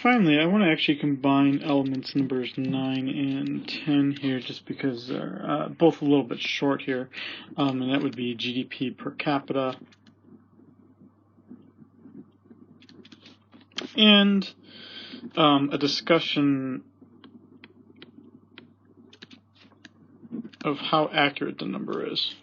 finally, I want to actually combine elements numbers 9 and 10 here just because they're both a little bit short here, and that would be GDP per capita and a discussion of how accurate the number is.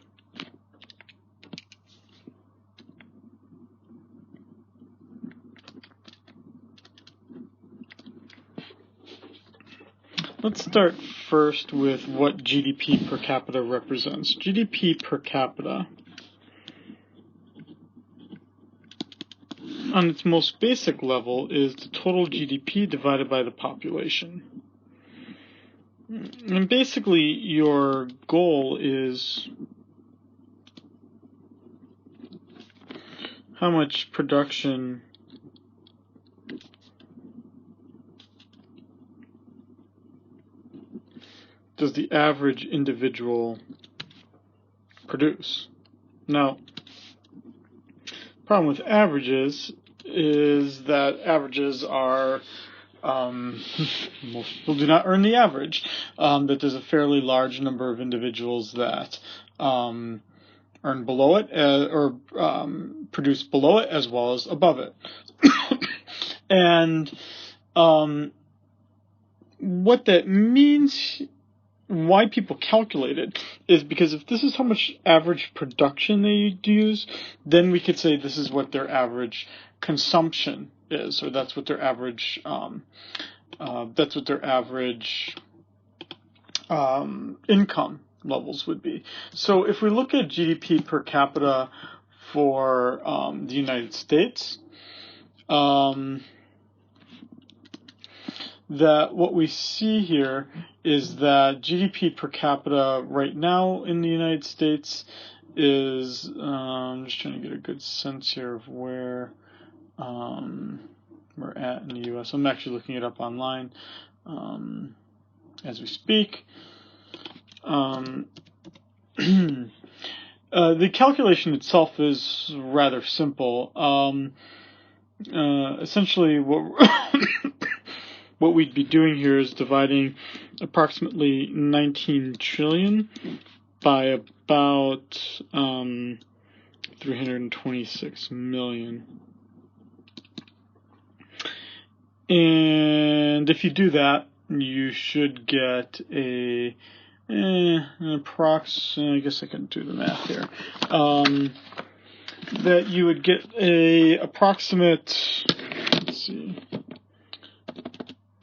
Let's start first with what GDP per capita represents. GDP per capita, on its most basic level, is the total GDP divided by the population. And basically, your goal is how much production does the average individual produce. Now, the problem with averages is that averages are, most people do not earn the average, that there's a fairly large number of individuals that earn below it or produce below it as well as above it. And what that means, why people calculate it, is because if this is how much average production they use, then we could say this is what their average consumption is, or that's what their average income levels would be. So if we look at GDP per capita for the United States, that what we see here is that GDP per capita right now in the United States is, I'm just trying to get a good sense here of where we're at in the U.S. I'm actually looking it up online as we speak. The calculation itself is rather simple. Essentially, what we'd be doing here is dividing approximately 19 trillion by about 326 million. And if you do that, you should get an I guess I can do the math here. That you would get a approximate, let's see,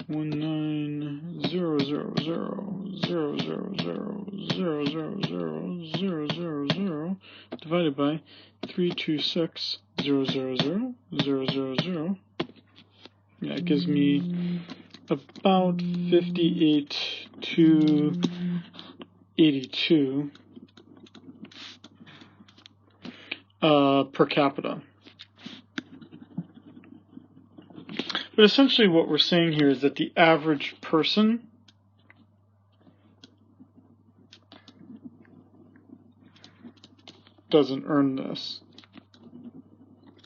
19,000,000,000,000,000,000 divided by 326,000,000,000. Yeah, it gives me about 58,282 per capita. But essentially what we're saying here is that the average person doesn't earn this.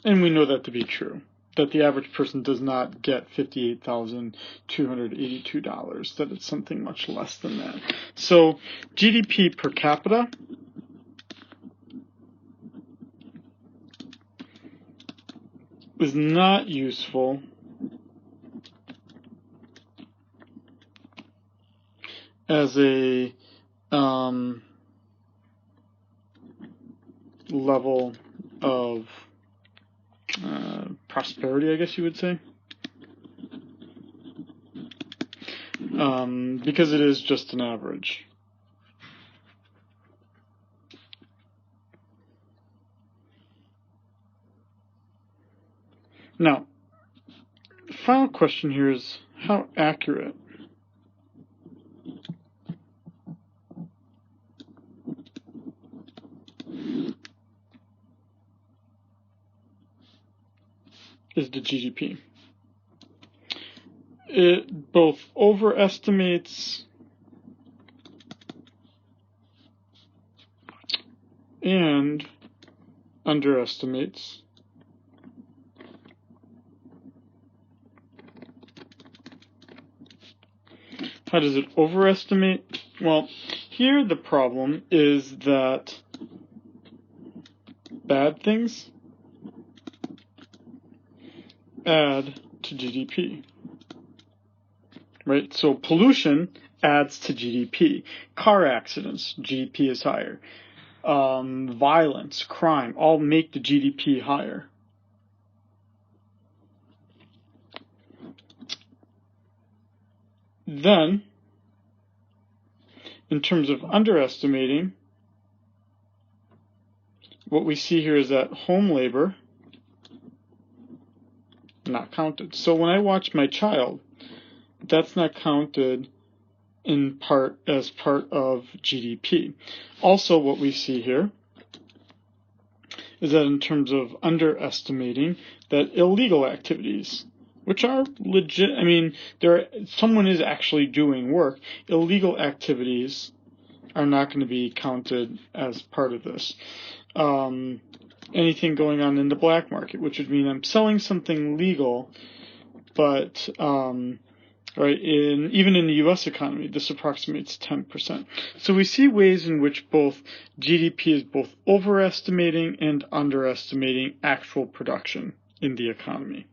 And we know that to be true, that the average person does not get $58,282, that it's something much less than that. So GDP per capita is not useful as a level of prosperity, I guess you would say, because it is just an average. Now, the final question here is how accurate is the GDP. It both overestimates and underestimates How does it overestimate? Well, here the problem is that bad things add to GDP, right? So pollution adds to GDP. Car accidents, GDP is higher. Violence, crime, all make the GDP higher. Then, in terms of underestimating, what we see here is that home labor not counted. So when I watch my child, that's not counted in part as part of GDP. Also, what we see here is that in terms of underestimating, that illegal activities, which are legit, I mean, someone is actually doing work, illegal activities are not going to be counted as part of this. Anything going on in the black market, which would mean I'm selling something legal, but right, even in the U.S. economy, this approximates 10%. So we see ways in which both GDP is both overestimating and underestimating actual production in the economy.